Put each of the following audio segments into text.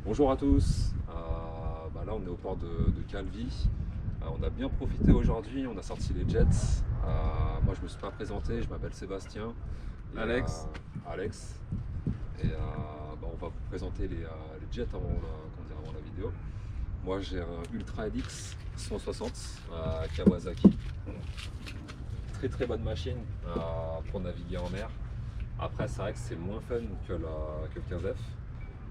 Bonjour à tous. Là on est au port de Calvi. On a bien profité aujourd'hui, on a sorti les jets. Moi je me suis pas présenté, je m'appelle Sébastien et Alex. Alex. Et on va vous présenter les jets avant la vidéo. Moi j'ai un Ultra LX 160 Kawasaki. Très très bonne machine pour naviguer en mer. Après c'est vrai que c'est moins fun que le 15F.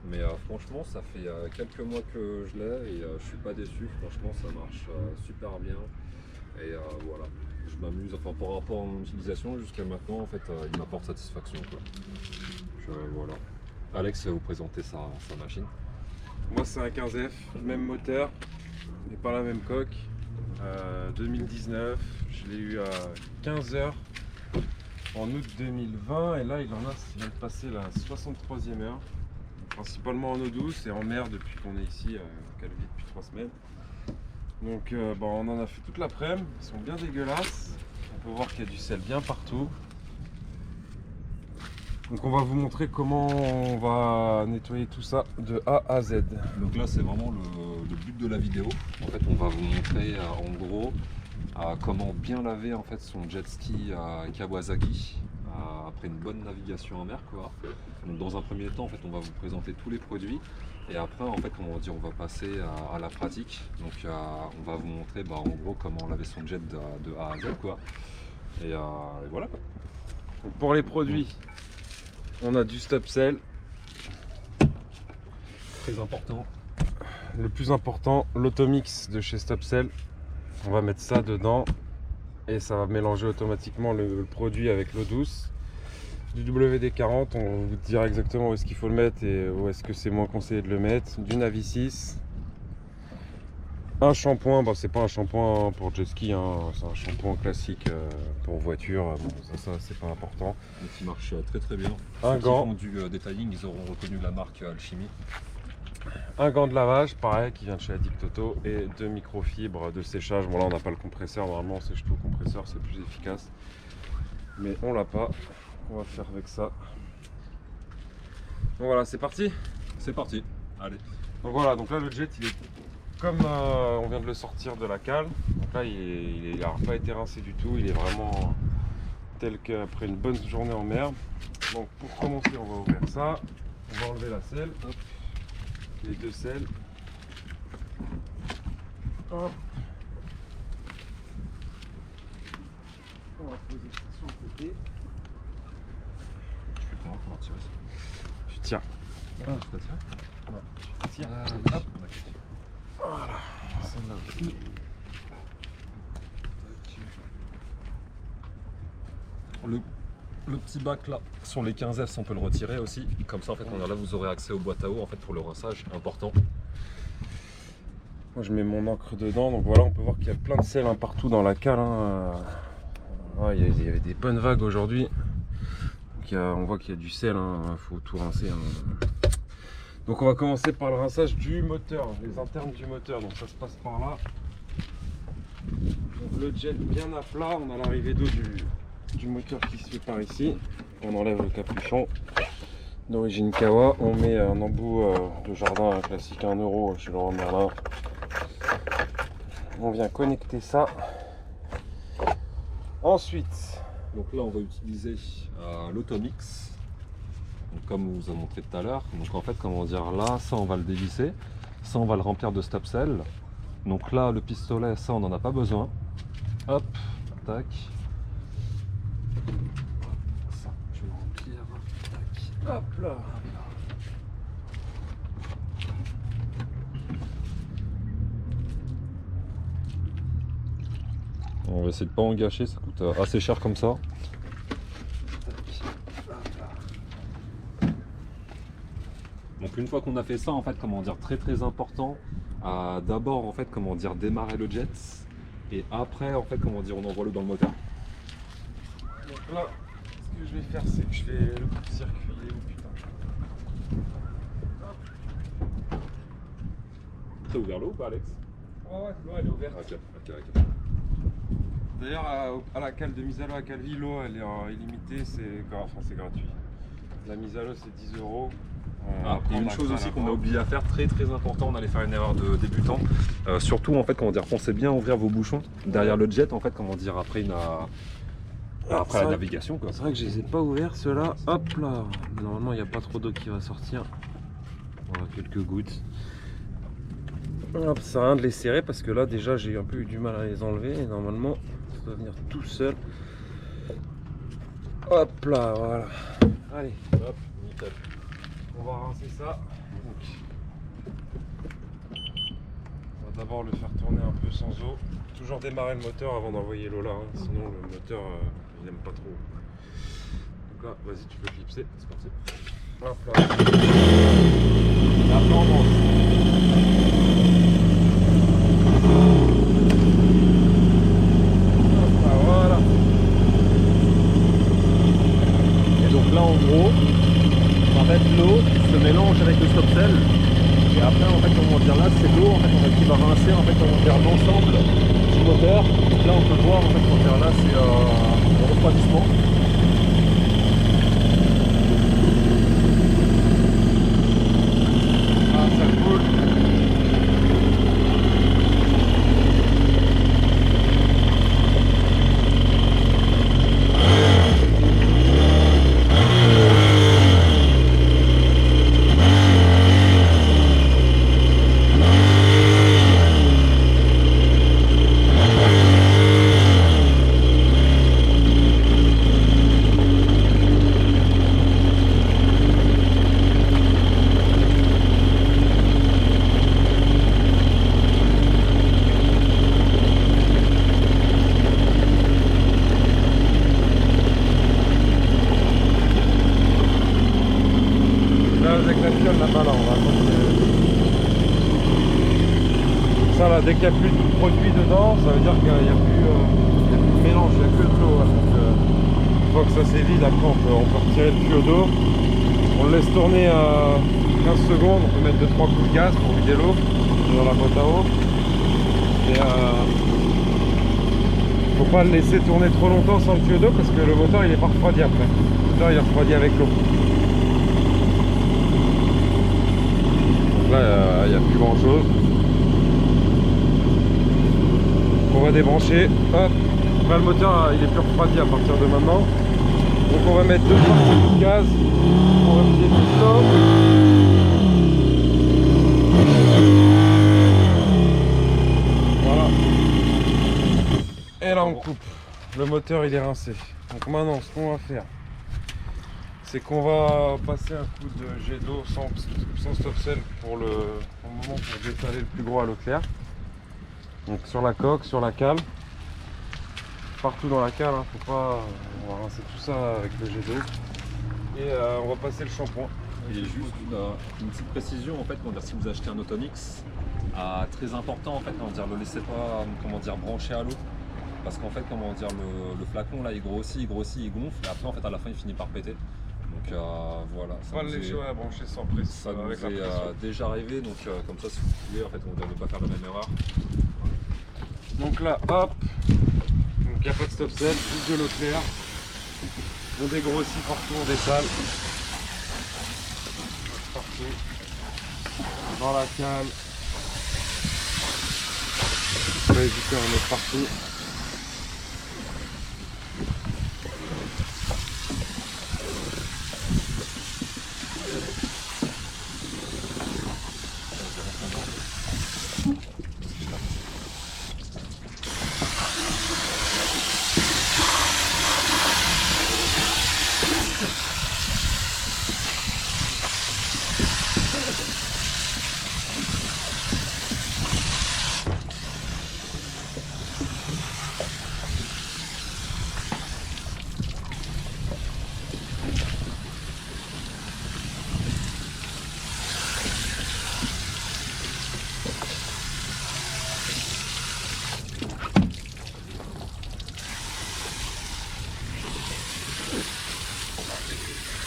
Mais franchement, ça fait quelques mois que je l'ai et je suis pas déçu. Franchement, ça marche super bien. Et voilà, je m'amuse. Enfin, par rapport à mon utilisation jusqu'à maintenant, en fait, il m'apporte satisfaction, quoi. Voilà. Alex va vous présenter sa machine. Moi c'est un 15F, même moteur, mais pas la même coque. 2019, je l'ai eu à 15 heures en août 2020 et là il vient de passer la 63e heure. Principalement en eau douce et en mer depuis qu'on est ici à Calvi depuis 3 semaines. Donc on en a fait toute l'après-midi, ils sont bien dégueulasses. On peut voir qu'il y a du sel bien partout. Donc on va vous montrer comment on va nettoyer tout ça de A à Z. Donc là, c'est vraiment le but de la vidéo. En fait, on va vous montrer en gros comment bien laver en fait son jet ski Kawasaki après une bonne navigation en mer, quoi. Donc dans un premier temps, en fait, on va vous présenter tous les produits et après, en fait, on va passer à la pratique. Donc on va vous montrer en gros comment laver son jet de A à Z, quoi. Et voilà, quoi. Donc pour les produits, on a du Stopsel. Très important. Le plus important, l'Automix de chez Stopsel. On va mettre ça dedans et ça va mélanger automatiquement le produit avec l'eau douce. Du WD-40, on vous dira exactement où est-ce qu'il faut le mettre et où est-ce que c'est moins conseillé de le mettre. Du Navi 6. Un shampoing, c'est pas un shampoing pour jet ski, hein, c'est un shampoing classique pour voiture. Ça c'est pas important. Et qui marche très très bien. Un Ceux qui gant. font du detailing, ils auront reconnu la marque Alchimie. Un gant de lavage, pareil, qui vient de chez Addict Toto, et deux microfibres de séchage. Bon là on n'a pas le compresseur, normalement on sèche tout au compresseur, c'est plus efficace. Mais on l'a pas, on va faire avec ça. Donc voilà, c'est parti. C'est parti, allez. Donc voilà, donc là le jet il est comme on vient de le sortir de la cale. Donc là il n'a pas été rincé du tout, il est vraiment tel qu'après une bonne journée en mer. Donc pour commencer on va ouvrir ça, on va enlever la selle, hop, les deux selles. Hop. On va poser ça sur le côté. Je fais comment pour tirer ça? Tu tiens. Ah, je peux tirer? Ouais. Tu tiens. Hop. Voilà. Celle-là aussi. Le petit bac là, sur les 15F, on peut le retirer aussi. Comme ça, en fait, là, vous aurez accès aux boîtes à eau en fait, pour le rinçage, important. Moi je mets mon encre dedans, donc voilà, on peut voir qu'il y a plein de sel partout dans la cale. Ouais, il y avait des bonnes vagues aujourd'hui. On voit qu'il y a du sel, il faut tout rincer. Donc on va commencer par le rinçage du moteur, les internes du moteur. Donc ça se passe par là. Donc le jet bien à plat, on a l'arrivée d'eau du moteur qui se fait par ici. On enlève le capuchon d'origine Kawa. On met un embout de jardin classique 1 € chez Leroy Merlin. On vient connecter ça. Ensuite, Donc là, on va utiliser l'Automix, comme on vous a montré tout à l'heure. Donc en fait, comment dire, là, ça on va le dévisser, ça on va le remplir de Stopsel. Donc là, le pistolet, ça on n'en a pas besoin. Hop, tac. Ça, je vais le remplir. Tac. hop là. On va essayer de pas en gâcher, ça coûte assez cher comme ça. Donc une fois qu'on a fait ça, en fait, comment dire, très très important, d'abord en fait, comment dire, démarrer le jet et après en fait, comment dire, on envoie l'eau dans le moteur. Donc là, ce que je vais faire, c'est que je vais le coup de circuit. Il est où, putain? T'as ouvert l'eau ou pas, Alex? Ouais, l'eau elle est ouverte. Ok. D'ailleurs, à la cale de mise à l'eau à Calvi, l'eau elle est illimitée, c'est gratuit. La mise à l'eau c'est 10 €. Et une chose aussi qu'on a oublié à faire, très très important, on allait faire une erreur de débutant. Surtout en fait, comment dire, pensez bien à ouvrir vos bouchons derrière le jet en fait, comment dire, après la navigation quoi. C'est vrai que je les ai pas ouverts ceux-là. Hop là. Normalement il n'y a pas trop d'eau qui va sortir. Voilà, quelques gouttes. Hop, ça sert à rien de les serrer parce que là déjà j'ai un peu eu du mal à les enlever et normalement ça doit venir tout seul. Hop là, voilà. Allez, hop, nickel. On va rincer ça. Donc, on va d'abord le faire tourner un peu sans eau. Toujours démarrer le moteur avant d'envoyer l'eau là, hein. Sinon le moteur il n'aime pas trop. Donc là, vas-y, tu peux clipser, c'est parti. Hop là. Et après on branche. Hop là, voilà. Et donc là en gros, en fait l'eau se mélange avec le stop-sell. Et après en fait comment dire là c'est l'eau en fait, qui va rincer en fait comment dire l'ensemble du moteur. Donc là on peut voir en fait comment dire là c'est le refroidissement. Ah ça coule. Là-bas, là, on va continuer. Ça là, dès qu'il n'y a plus de produit dedans, ça veut dire qu'il n'y a, plus de mélange, il n'y a que de l'eau. Hein. Donc, une fois que ça c'est vide, après on peut retirer le tuyau d'eau. On le laisse tourner à 15 secondes, on peut mettre 2-3 coups de gaz pour vider l'eau dans la boîte à eau. Et faut pas le laisser tourner trop longtemps sans le tuyau d'eau parce que le moteur il est pas refroidi après. Le moteur il est refroidi avec l'eau. Là, il n'y a plus grand chose. On va débrancher. Hop. Là, le moteur il est plus refroidi à partir de maintenant. Donc on va mettre 2-3 coups de gaz pour vider tout ça. Voilà. Et là on coupe. Le moteur il est rincé. Donc maintenant ce qu'on va faire, c'est qu'on va passer un coup de jet d'eau sans stop-sell pour le moment pour détaler le plus gros à l'eau claire. Donc sur la coque, sur la cale, partout dans la cale, hein, faut pas. On va rincer tout ça avec le jet d'eau. Et on va passer le shampoing. Il y a juste une petite précision en fait, comment dire, si vous achetez un Automix, très important en fait, comment dire, le laissez pas comment dire brancher à l'eau. Parce qu'en fait comment dire le flacon là il grossit, il gonfle et après en fait à la fin il finit par péter. Donc voilà, Pas le lécher à brancher sans pression. Ça nous est déjà arrivé, donc comme ça si vous pouvez en fait on ne pas faire la même erreur. Donc là hop, donc il n'y a pas de stop sell, juste de l'eau claire. On dégrossit partout, on détale. Partout. Dans la cale. On va éviter d'en mettre partout.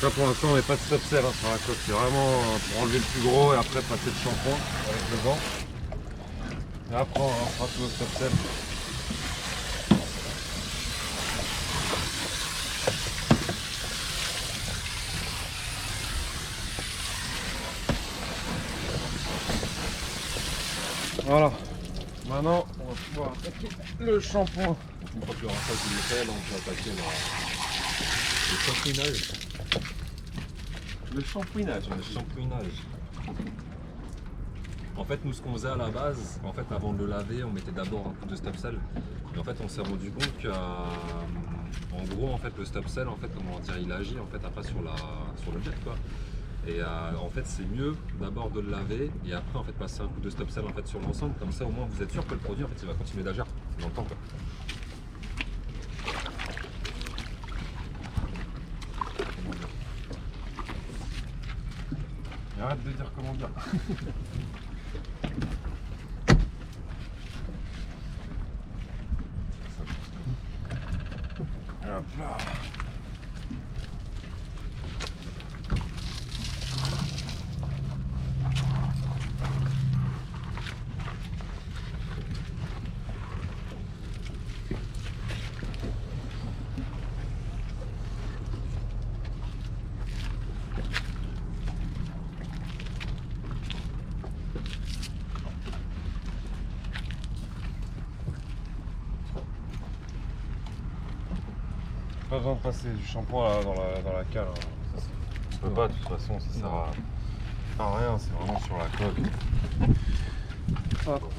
Là pour l'instant on met pas de stop sell hein, sur la coque, c'est vraiment pour enlever le plus gros et après passer le shampoing avec le vent. Et après on fera tout au stop sell. Voilà. Maintenant, on va pouvoir attaquer le shampoing. Une fois que le rinçage il est fait, là on peut attaquer le shampouinage. Le shampouinage. Le shampouinage. En fait, nous, ce qu'on faisait à la base, en fait, avant de le laver, on mettait d'abord un coup de Stop-Cell. Mais en fait, on s'est rendu compte que, en gros, en fait, le Stop-Cell, en fait, comment dire, il agit en fait après sur le jet, quoi. Et en fait, c'est mieux d'abord de le laver et après, en fait, passer un coup de Stop-Cell en fait sur l'ensemble. Comme ça, au moins, vous êtes sûr que le produit, en fait, il va continuer d'agir dans le temps, quoi. Et arrête de dire comment dire. Hop là. Pas besoin de passer du shampoing là, dans la cale. Hein. Ça peut pas, de toute façon, ça sert à rien, c'est vraiment sur la coque. Hop.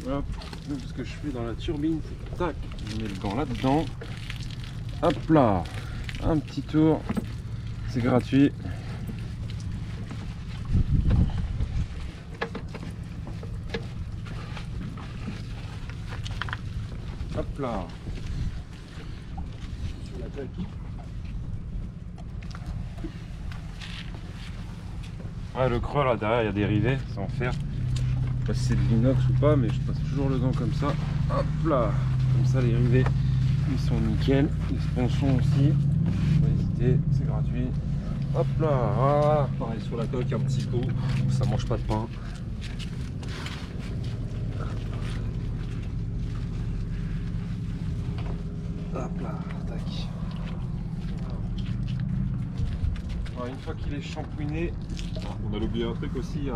Hop. Ce que je fais dans la turbine, c'est tac, je mets le gant là-dedans. Hop là, un petit tour, c'est gratuit. Hop là. Sur la coque. Ouais, le creux là derrière, il y a des rivets, c'est en fer. Je sais pas si c'est de l'inox ou pas, mais je passe toujours le gant comme ça. Hop là. Comme ça, les rivets, ils sont nickel. Les sponçons aussi. Pas hésiter, c'est gratuit. Hop là, voilà. Pareil sur la coque, un petit pot, ça mange pas de pain. Hop là, tac. Alors, une fois qu'il est shampouiné, On a oublié un truc aussi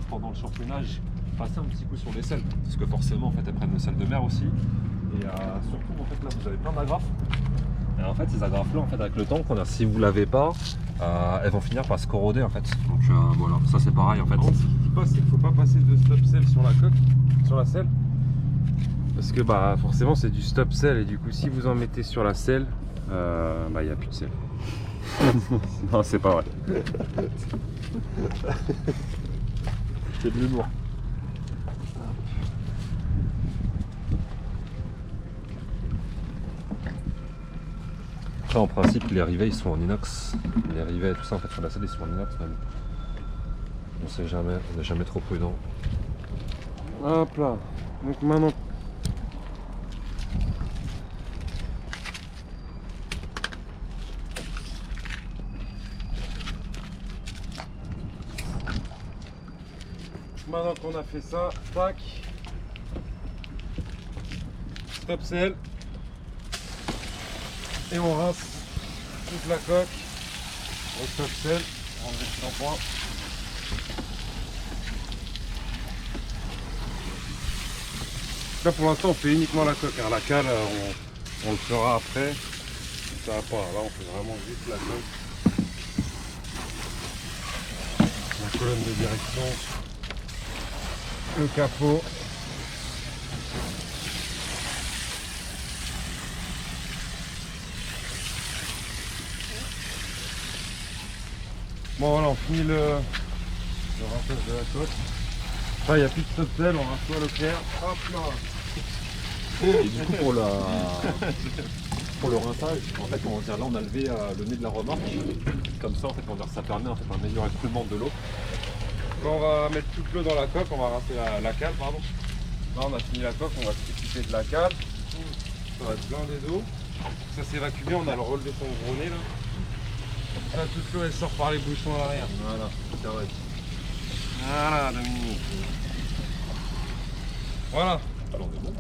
pendant le shampouinage, passer un petit coup sur les selles. Parce que forcément, en fait, elles prennent le sel de mer aussi. Et surtout, en fait, là, vous avez plein d'agrafes. Et en fait, ces agrafes-là, en fait, avec le temps, si vous ne lavez pas, elles vont finir par se corroder, en fait. Donc voilà, ça c'est pareil, en fait. ce qu'il dit pas, c'est qu'il ne faut pas passer de stop-cell sur la coque, sur la selle. Parce que bah forcément c'est du stop-cell et du coup si vous en mettez sur la selle, bah il n'y a plus de sel. Non, c'est pas vrai. C'est de l'humour. Après, en principe, les rivets ils sont en inox. Les rivets et tout ça, en fait, sur la selle ils sont en inox même. On sait jamais, on n'est jamais trop prudent. Hop là. Donc maintenant. Maintenant qu'on a fait ça, tac. Stop-cell. Et on rince toute la coque au stop-cell. On enlève le shampoing. Là pour l'instant on fait uniquement la coque, hein. La cale on le fera après. Ça va pas, là on fait vraiment juste la coque. La colonne de direction. Le capot. Bon voilà, on finit le rinçage de la coque. Là il n'y a plus de stop-cell, on rince soit le clair. Hop là. Et du coup, pour le rinçage, en fait, on va dire, là on a levé le nez de la remorque. Comme ça, en fait, on va dire, ça permet en fait, un meilleur écoulement de l'eau. Quand on va mettre toute l'eau dans la coque, on va rincer la cale, pardon. Là on a fini la coque, on va s'occuper de la cale. Ça va être blindé d'eau. Ça s'évacue bien, on a le relevé son gros nez là. Là toute l'eau elle sort par les bouchons à l'arrière. Voilà, c'est vrai. Voilà Dominique. Voilà. Alors, on est bon.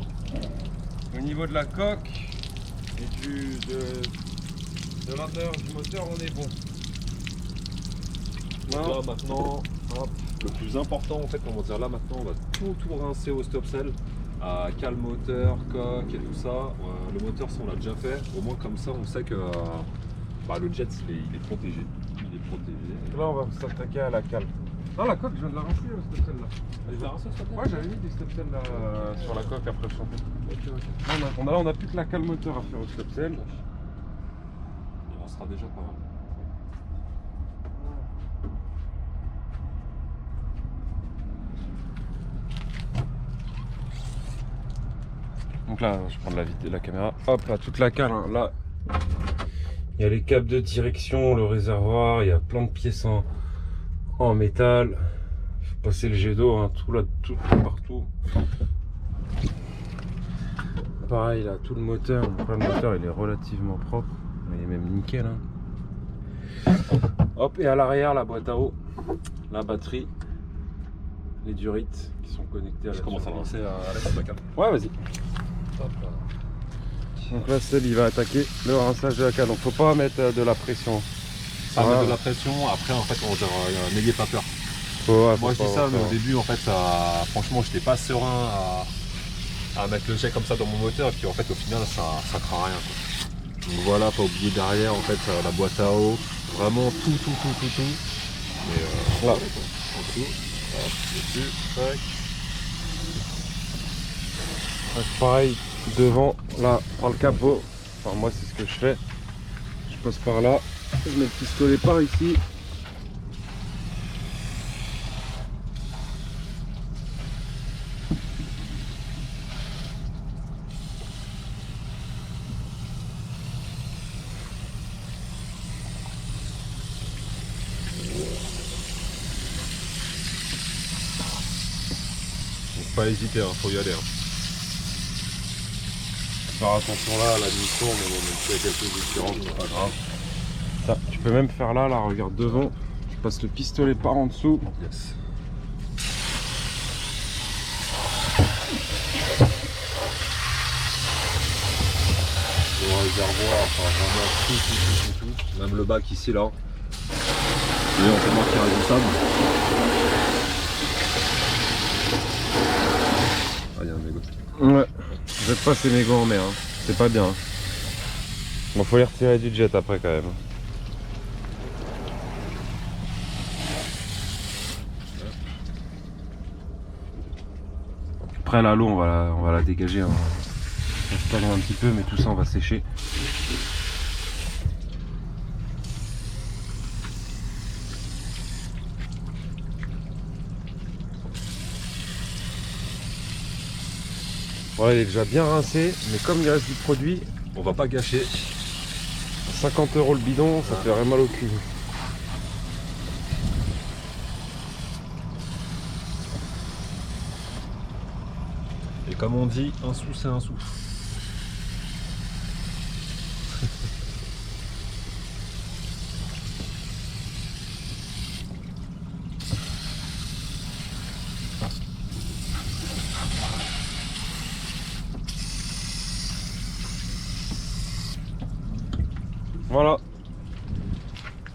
Au niveau de la coque et de l'intérieur du moteur, on est bon. Donc là maintenant, hop, le plus important en fait, comment dire, là maintenant on va tout rincer au stop sell. Cale moteur, coque et tout ça. Le moteur ça on l'a déjà fait. Au moins comme ça on sait que le jet il est protégé. Il est protégé. Donc là on va s'attaquer à la cale. Non, la coque je viens de la rincer au stop sell là. Tu l'as rincé au stop sell? Ouais, j'avais mis des stop sell là sur la coque après le champion. Ok. On a plus que la cale moteur à faire au stop sell. Il en sera déjà pas mal. Donc là, je prends la caméra. Hop là, toute la cale. Hein. Là, il y a les câbles de direction, le réservoir, il y a plein de pièces en métal. Il faut passer le jet d'eau, hein, tout partout. Pareil là, tout le moteur. Donc là, le moteur il est relativement propre. Il est même nickel. Hein. Hop, et à l'arrière, la boîte à eau, la batterie, les durites qui sont connectés à la. Je commence à lancer à l'aide de ma cale. Ouais, vas-y. Donc là, Seb il va attaquer le rinçage de la cale. Donc faut pas mettre de la pression. Ça va mettre de la pression. Après, en fait, on va dire, n'ayez pas peur. Moi, je dis ça, mais au début, en fait, franchement, j'étais pas serein à mettre le jet comme ça dans mon moteur. Et puis, en fait, au final, ça craint rien. Quoi. Donc voilà, pas oublier derrière, en fait, la boîte à eau. Vraiment tout. Mais là, en dessous, hop, dessus, tac. pareil, devant, là, par le capot. Enfin, moi, c'est ce que je fais. Je passe par là. Je mets le pistolet par ici. Pas hésiter, faut y aller. Faire attention là à la demi-tour, mais bon, même s'il y a quelques différences, c'est pas grave. Ça, tu peux même faire là, regarde devant. Je passe le pistolet par en dessous. Yes. Le réservoir, enfin vraiment tout. Même le bac ici là. Vous voyez, on peut voir qu'il y a du sable. Ah, il y a un mégot. Ouais, je vais te passer mes gants en mer, hein. C'est pas bien. Hein. Bon, faut les retirer du jet après quand même. Après là, l'eau, on va la dégager. Hein. On va se calmer un petit peu, mais tout ça, on va sécher. Voilà, il est déjà bien rincé, mais comme il reste du produit, On va pas gâcher. 50 € le bidon, ça fait vraiment mal au cul. Et comme on dit, un sou c'est un sou. Voilà.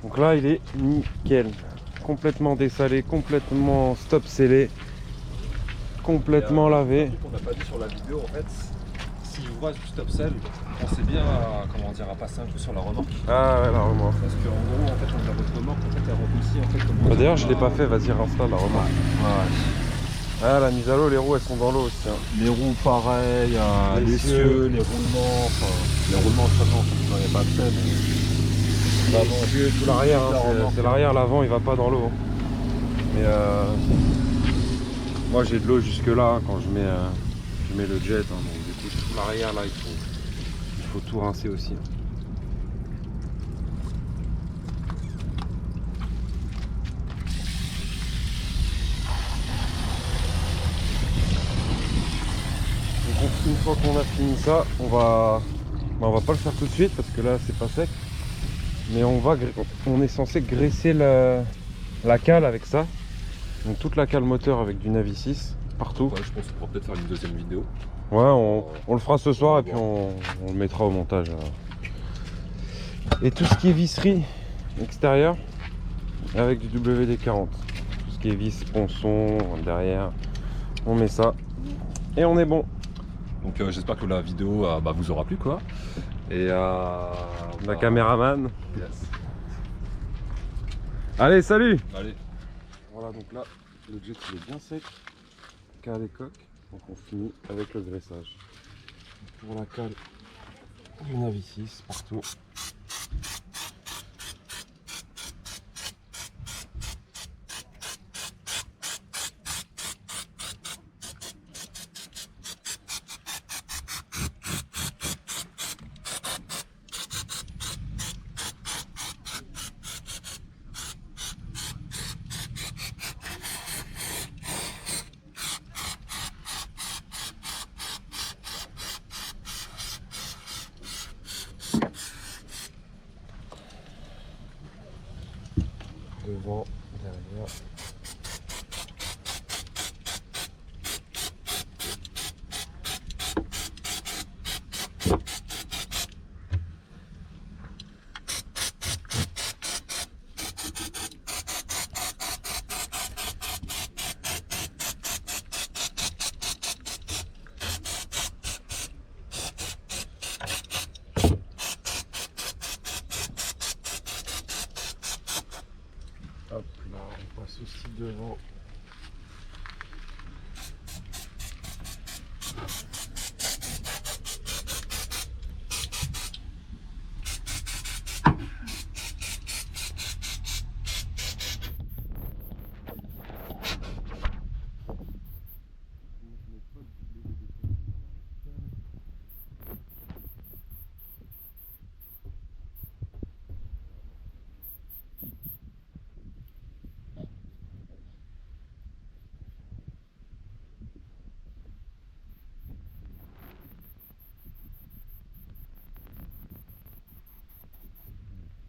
Donc là, il est nickel. Complètement dessalé, complètement stop scellé, complètement lavé. On n'a pas dit sur la vidéo en fait. Si vous voyez du stop sell, pensez bien à passer un coup sur la remorque. Ah ouais, la remorque. Parce qu'en gros, en fait, on a votre remorque, en fait, elle rentre aussi, en fait, comme D'ailleurs, je l'ai pas fait, vas-y, rince-la, la remorque. Ah, la mise à l'eau, les roues, elles sont dans l'eau aussi. Hein. Les roues, pareil, les cieux, les roulements, les roulements, ça non, il n'y a pas de fait, mais... Tout l'arrière, hein, c'est l'arrière, l'avant, il va pas dans l'eau. Hein. Mais moi, j'ai de l'eau jusque là hein, quand je mets le jet. Hein, donc du coup, tout l'arrière, là, il faut tout rincer aussi. Donc, une fois qu'on a fini ça, on va pas le faire tout de suite parce que là, c'est pas sec. Mais on est censé graisser la cale avec ça. Donc toute la cale moteur avec du Navi 6 partout. Ouais, je pense qu'on pourra peut-être faire une deuxième vidéo. Ouais, on le fera ce soir et puis on le mettra au montage. Et tout ce qui est visserie extérieure, avec du WD-40. Tout ce qui est vis, ponçon, derrière, on met ça et on est bon. Donc j'espère que la vidéo vous aura plu quoi. Et La caméraman. Yes. Allez, salut. Allez. Voilà, donc là, le jet il est bien sec. Cale et coque. Donc on finit avec le graissage. Pour la cale du Navi 6 partout. Devant, derrière. Hop là, on passe aussi devant.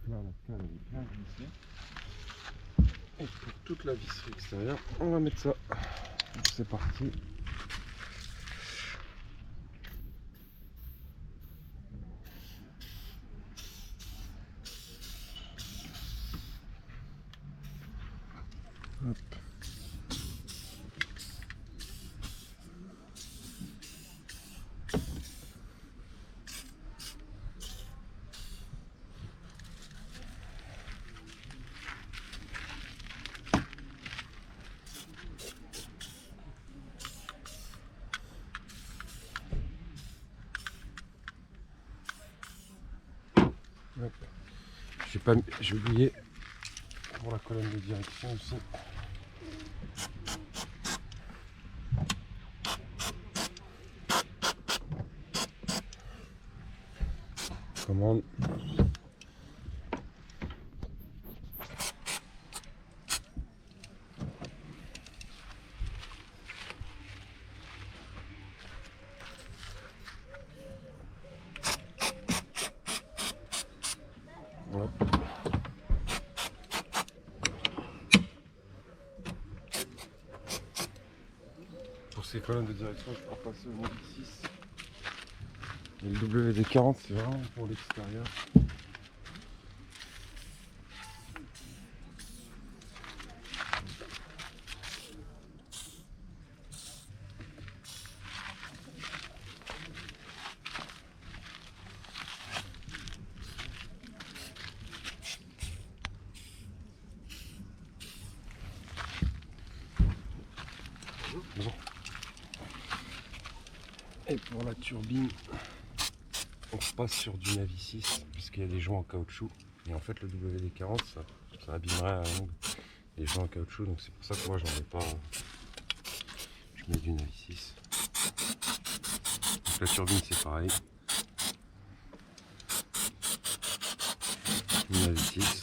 Là, la cale elle est bien glissée. Et pour toute la visserie extérieure, on va mettre ça. Donc, c'est parti. Hop. J'ai oublié pour la colonne de direction aussi. Commande. Voilà. Pour ces colonnes de direction, je peux passer au Navi 6. Et le WD-40, c'est vraiment pour l'extérieur. Bon. Et pour la turbine, on passe sur du Navi 6 puisqu'il y a des joints en caoutchouc. Et en fait, le WD-40, ça abîmerait à la longue les joints en caoutchouc. Donc c'est pour ça que moi, j'en ai pas. Je mets du Navi 6. Donc la turbine, c'est pareil. Du Navi 6.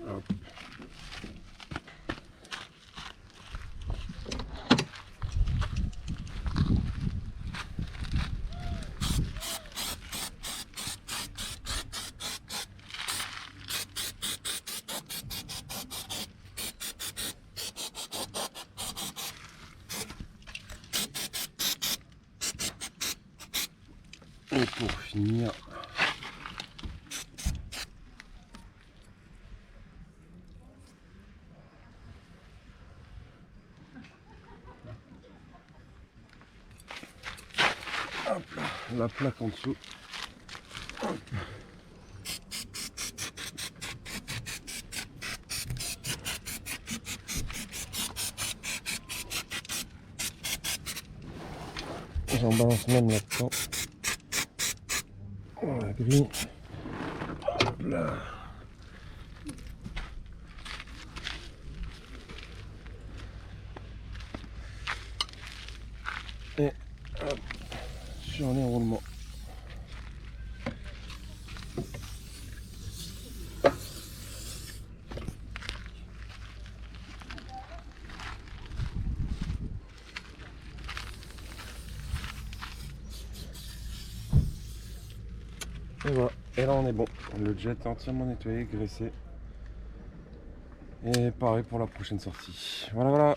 Hop. Et pour finir, la plaque en dessous. J'en balance même là-dedans. Oh, la grille. Hop là. Et hop, sur l'enroulement. Et voilà, et là on est bon. Le jet est entièrement nettoyé, graissé. Et pareil pour la prochaine sortie. Voilà, voilà.